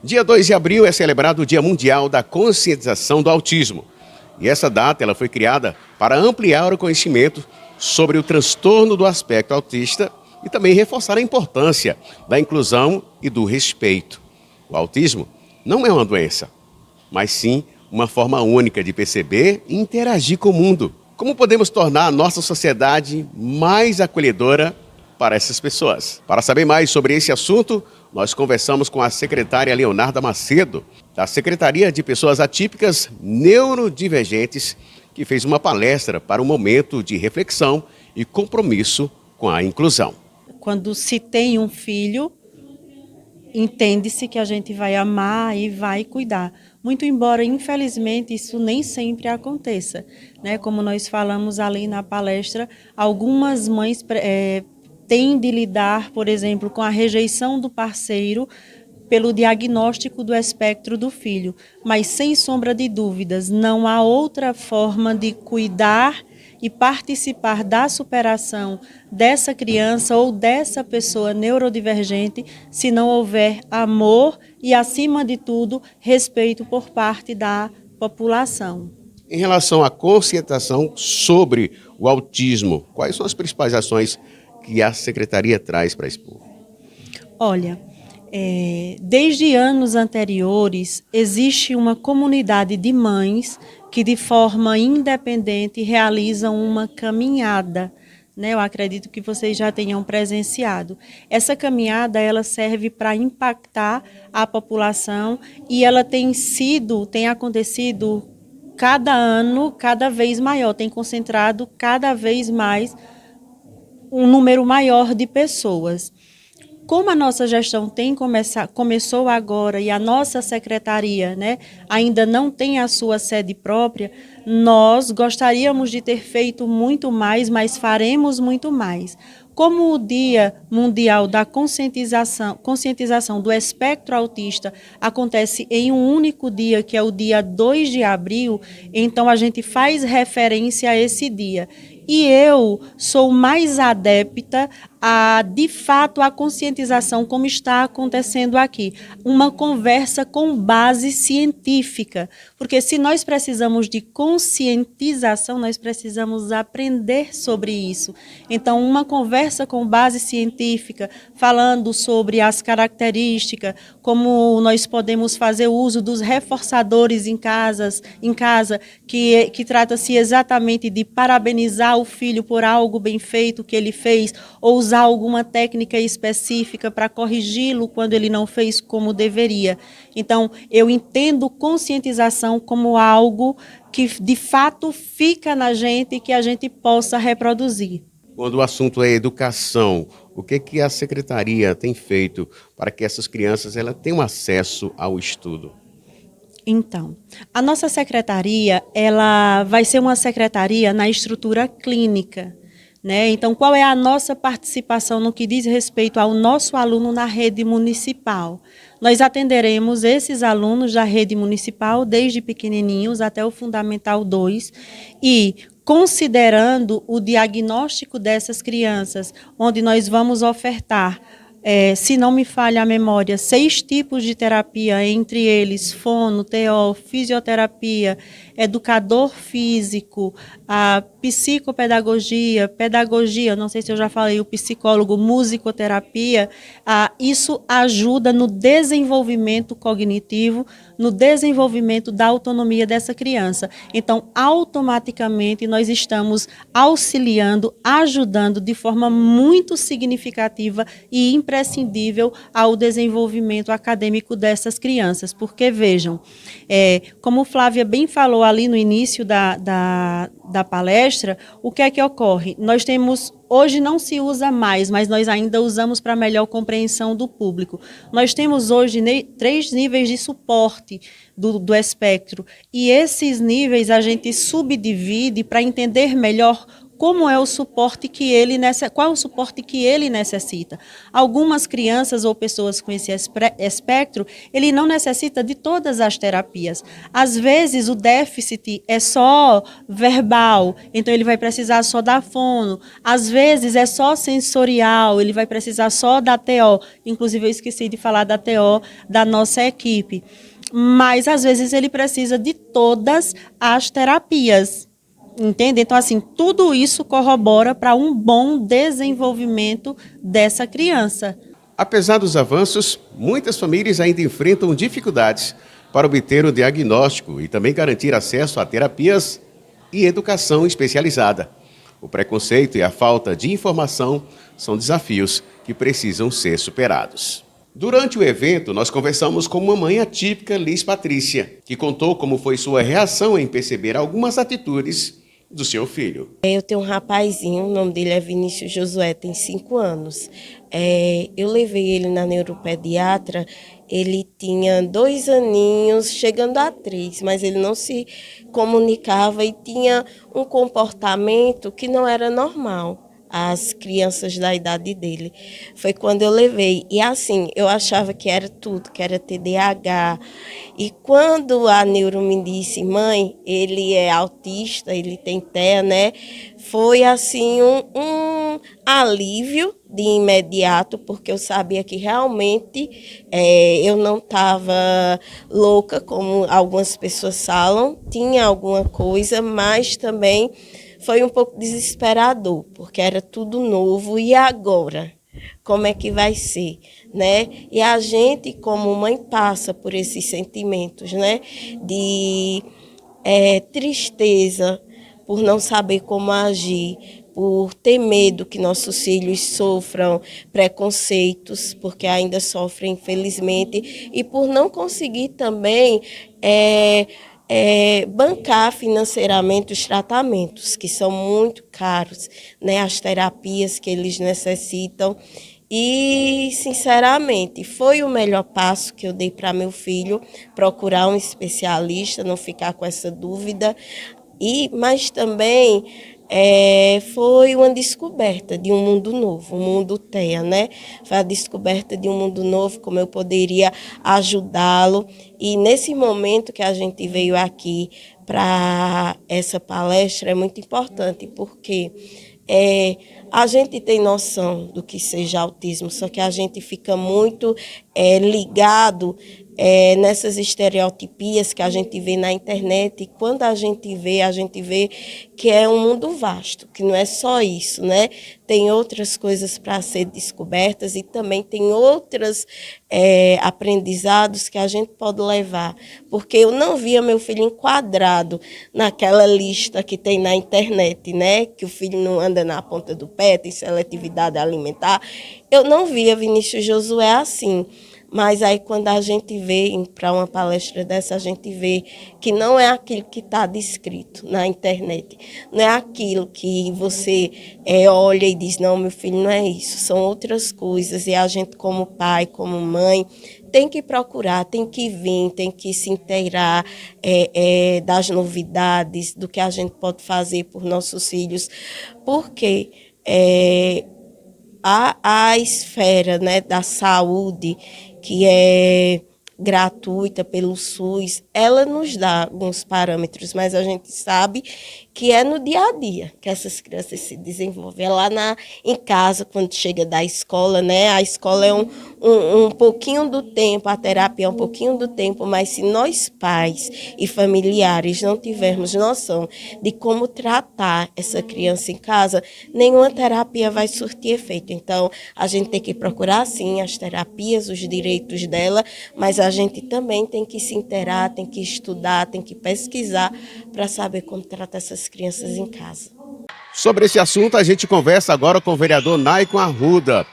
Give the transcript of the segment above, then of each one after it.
Dia 2 de abril é celebrado o Dia Mundial da Conscientização do Autismo. E essa data ela foi criada para ampliar o conhecimento sobre o transtorno do aspecto autista e também reforçar a importância da inclusão e do respeito. O autismo não é uma doença, mas sim uma forma única de perceber e interagir com o mundo. Como podemos tornar a nossa sociedade mais acolhedora para essas pessoas? Para saber mais sobre esse assunto, nós conversamos com a secretária Leonarda Macedo, da Secretaria de Pessoas Atípicas Neurodivergentes, que fez uma palestra para um momento de reflexão e compromisso com a inclusão. Quando se tem um filho, entende-se que a gente vai amar e vai cuidar. Muito embora, infelizmente, isso nem sempre aconteça, né? Como nós falamos ali na palestra, algumas mães têm de lidar, por exemplo, com a rejeição do parceiro pelo diagnóstico do espectro do filho. Mas, sem sombra de dúvidas, não há outra forma de cuidar e participar da superação dessa criança ou dessa pessoa neurodivergente se não houver amor e, acima de tudo, respeito por parte da população. Em relação à conscientização sobre o autismo, quais são as principais ações que a Secretaria traz para esse povo? Olha, desde anos anteriores, existe uma comunidade de mães que, de forma independente, realizam uma caminhada, né? Eu acredito que vocês já tenham presenciado. Essa caminhada, ela serve para impactar a população e ela tem acontecido cada ano, cada vez maior, tem concentrado cada vez mais um número maior de pessoas. Como a nossa gestão começou agora e a nossa secretaria, né, ainda não tem a sua sede própria, nós gostaríamos de ter feito muito mais, mas faremos muito mais. Como o Dia Mundial da Conscientização do Espectro Autista acontece em um único dia, que é o dia 2 de abril, então a gente faz referência a esse dia. E eu sou mais adepta a, de fato, a conscientização como está acontecendo aqui. Uma conversa com base científica. Porque se nós precisamos de conscientização, nós precisamos aprender sobre isso. Então, uma conversa com base científica, falando sobre as características, como nós podemos fazer uso dos reforçadores em casa, que trata-se exatamente de parabenizar o filho por algo bem feito que ele fez, ou usar alguma técnica específica para corrigi-lo quando ele não fez como deveria. Então, eu entendo conscientização como algo que, de fato, fica na gente e que a gente possa reproduzir. Quando o assunto é educação, o que a Secretaria tem feito para que essas crianças tenham acesso ao estudo? Então, a nossa secretaria, ela vai ser uma secretaria na estrutura clínica, né? Então, qual é a nossa participação no que diz respeito ao nosso aluno na rede municipal? Nós atenderemos esses alunos da rede municipal desde pequenininhos até o Fundamental 2 e, considerando o diagnóstico dessas crianças, onde nós vamos ofertar, se não me falha a memória, 6 tipos de terapia, entre eles fono, TO, fisioterapia, educador físico, a psicopedagogia, pedagogia, não sei se eu já falei, o psicólogo, musicoterapia, isso ajuda no desenvolvimento cognitivo, no desenvolvimento da autonomia dessa criança. Então, automaticamente, nós estamos auxiliando, ajudando de forma muito significativa e imprescindível ao desenvolvimento acadêmico dessas crianças. Porque, vejam, como Flávia bem falou ali no início da palestra, o que é que ocorre? Nós temos, hoje não se usa mais, mas nós ainda usamos para melhor compreensão do público. Nós temos hoje 3 níveis de suporte do espectro, e esses níveis a gente subdivide para entender melhor como é o suporte que qual é o suporte que ele necessita. Algumas crianças ou pessoas com esse espectro, ele não necessita de todas as terapias. Às vezes o déficit é só verbal, então ele vai precisar só da fono. Às vezes é só sensorial, ele vai precisar só da TO. Inclusive eu esqueci de falar da TO da nossa equipe. Mas às vezes ele precisa de todas as terapias. Entende? Então, assim, tudo isso corrobora para um bom desenvolvimento dessa criança. Apesar dos avanços, muitas famílias ainda enfrentam dificuldades para obter o diagnóstico e também garantir acesso a terapias e educação especializada. O preconceito e a falta de informação são desafios que precisam ser superados. Durante o evento, nós conversamos com uma mãe atípica, Liz Patrícia, que contou como foi sua reação em perceber algumas atitudes do seu filho. Eu tenho um rapazinho, o nome dele é Vinícius Josué, tem 5 anos. Eu levei ele na neuropediatra, ele tinha 2 aninhos, chegando a 3, mas ele não se comunicava e tinha um comportamento que não era normal. As crianças da idade dele. Foi quando eu levei. E assim, eu achava que era tudo, que era TDAH. E quando a neuro me disse, mãe, ele é autista, ele tem TEA, né? Foi assim um alívio de imediato, porque eu sabia que realmente eu não estava louca, como algumas pessoas falam. Tinha alguma coisa, mas também foi um pouco desesperador, porque era tudo novo. E agora? Como é que vai ser, né? E a gente, como mãe, passa por esses sentimentos, né? De tristeza, por não saber como agir, por ter medo que nossos filhos sofram preconceitos, porque ainda sofrem, infelizmente, e por não conseguir também bancar financeiramente os tratamentos, que são muito caros, né? As terapias que eles necessitam. E, sinceramente, foi o melhor passo que eu dei para meu filho, procurar um especialista, não ficar com essa dúvida. Mas também foi uma descoberta de um mundo novo, um mundo TEA, né? Foi a descoberta de um mundo novo, como eu poderia ajudá-lo. E nesse momento que a gente veio aqui para essa palestra é muito importante, porque a gente tem noção do que seja autismo, só que a gente fica muito ligado nessas estereotipias que a gente vê na internet. E quando a gente vê que é um mundo vasto, que não é só isso, né? Tem outras coisas para ser descobertas e também tem outros aprendizados que a gente pode levar. Porque eu não via meu filho enquadrado naquela lista que tem na internet, né? Que o filho não anda na ponta do pé, tem seletividade alimentar. Eu não via Vinícius Josué assim. Mas aí quando a gente vê para uma palestra dessa, a gente vê que não é aquilo que está descrito na internet. Não é aquilo que você olha e diz, não, meu filho não é isso. São outras coisas. E a gente como pai, como mãe, tem que procurar, tem que vir, tem que se inteirar das novidades, do que a gente pode fazer por nossos filhos. Porque a esfera, né, da saúde, que é gratuita pelo SUS, ela nos dá alguns parâmetros, mas a gente sabe que é no dia a dia que essas crianças se desenvolvem. É lá em casa, quando chega da escola, né? A escola é um pouquinho do tempo, a terapia é um pouquinho do tempo, mas se nós pais e familiares não tivermos noção de como tratar essa criança em casa, nenhuma terapia vai surtir efeito. Então, a gente tem que procurar, sim, as terapias, os direitos dela, mas a gente também tem que se inteirar, tem que estudar, tem que pesquisar para saber como tratar essas crianças em casa. Sobre esse assunto, a gente conversa agora com o vereador Naicon Arruda.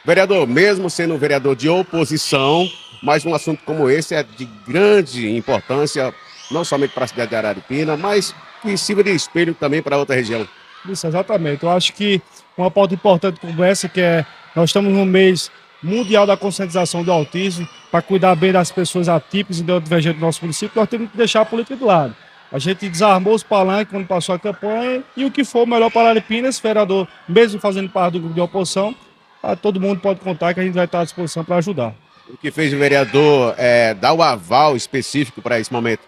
Vereador, mesmo sendo um vereador de oposição, mas um assunto como esse é de grande importância, não somente para a cidade de Araripina, mas que sirva de espelho também para outra região. Isso, exatamente. Eu acho que uma pauta importante como essa, nós estamos no mês mundial da conscientização do autismo, para cuidar bem das pessoas atípicas e neurodivergentes do nosso município, nós temos que deixar a política de lado. A gente desarmou os palanques quando passou a campanha e o que for melhor para Aripinas, vereador, mesmo fazendo parte do grupo de oposição, todo mundo pode contar que a gente vai estar à disposição para ajudar. O que fez o vereador dar o aval específico para esse momento?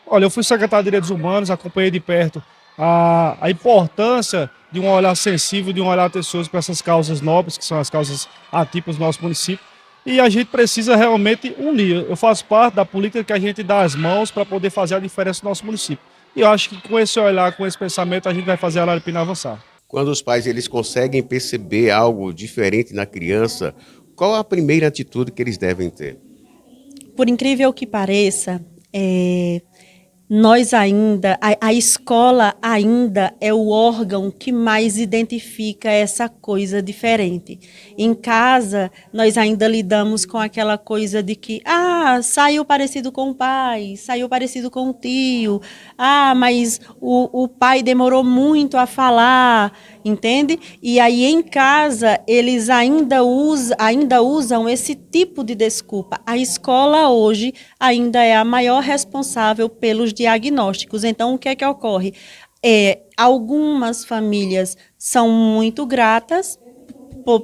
Olha, eu fui secretário de Direitos Humanos, acompanhei de perto a importância de um olhar sensível, de um olhar atencioso para essas causas nobres, que são as causas atípicas do nosso município. E a gente precisa realmente unir. Eu faço parte da política que a gente dá as mãos para poder fazer a diferença no nosso município. E eu acho que com esse olhar, com esse pensamento, a gente vai fazer a Araripina avançar. Quando os pais eles conseguem perceber algo diferente na criança, qual a primeira atitude que eles devem ter? Por incrível que pareça, nós ainda, a escola ainda é o órgão que mais identifica essa coisa diferente. Em casa, nós ainda lidamos com aquela coisa de que, saiu parecido com o pai, saiu parecido com o tio, mas o pai demorou muito a falar, entende? E aí em casa, eles ainda usam esse tipo de desculpa. A escola hoje ainda é a maior responsável pelos diagnósticos. Então, o que é que ocorre? Algumas famílias são muito gratas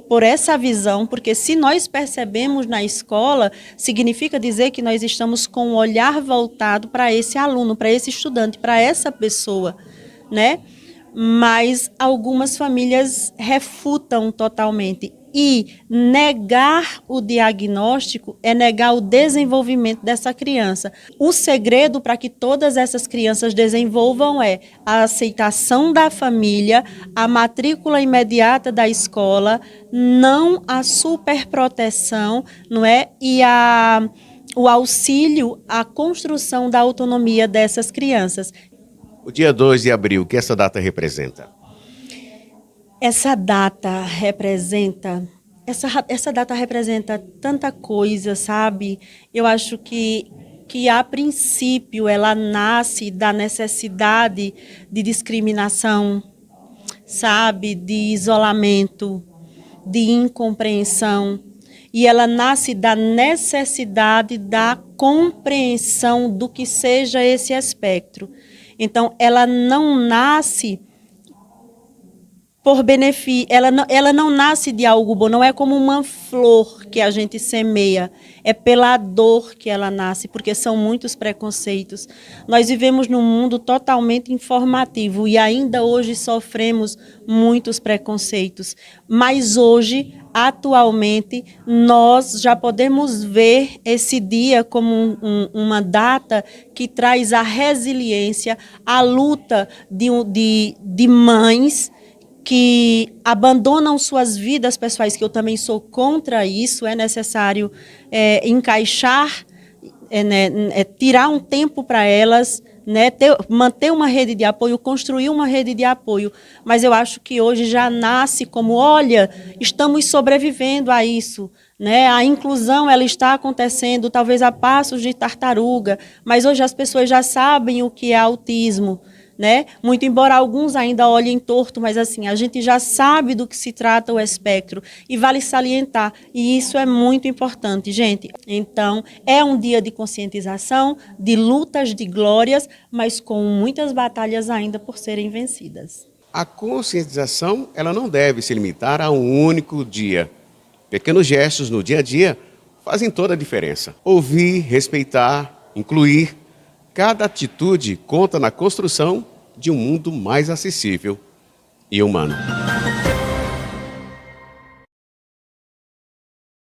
por essa visão, porque se nós percebemos na escola, significa dizer que nós estamos com um olhar voltado para esse aluno, para esse estudante, para essa pessoa, né? Mas algumas famílias refutam totalmente. E negar o diagnóstico é negar o desenvolvimento dessa criança. O segredo para que todas essas crianças desenvolvam é a aceitação da família, a matrícula imediata da escola, não a superproteção, não é? E o auxílio à construção da autonomia dessas crianças. O dia 2 de abril, o que essa data representa? Essa data representa tanta coisa, sabe? Eu acho que a princípio ela nasce da necessidade de discriminação, sabe? De isolamento, de incompreensão. E ela nasce da necessidade da compreensão do que seja esse espectro. Então, ela não nasce por benefício, ela não nasce de algo bom, não é como uma flor que a gente semeia, é pela dor que ela nasce, porque são muitos preconceitos. Nós vivemos num mundo totalmente informativo e ainda hoje sofremos muitos preconceitos, mas hoje, atualmente, nós já podemos ver esse dia como uma data que traz a resiliência, a luta de mães que abandonam suas vidas pessoais, que eu também sou contra isso. É necessário encaixar, tirar um tempo para elas, né, manter uma rede de apoio, construir uma rede de apoio. Mas eu acho que hoje já nasce como, olha, estamos sobrevivendo a isso, né? A inclusão ela está acontecendo, talvez a passos de tartaruga, mas hoje as pessoas já sabem o que é autismo, né? Muito embora alguns ainda olhem torto, mas assim, a gente já sabe do que se trata o espectro e vale salientar, e isso é muito importante, gente. Então, é um dia de conscientização, de lutas, de glórias, mas com muitas batalhas ainda por serem vencidas. A conscientização, ela não deve se limitar a um único dia. Pequenos gestos no dia a dia fazem toda a diferença. Ouvir, respeitar, incluir. Cada atitude conta na construção de um mundo mais acessível e humano.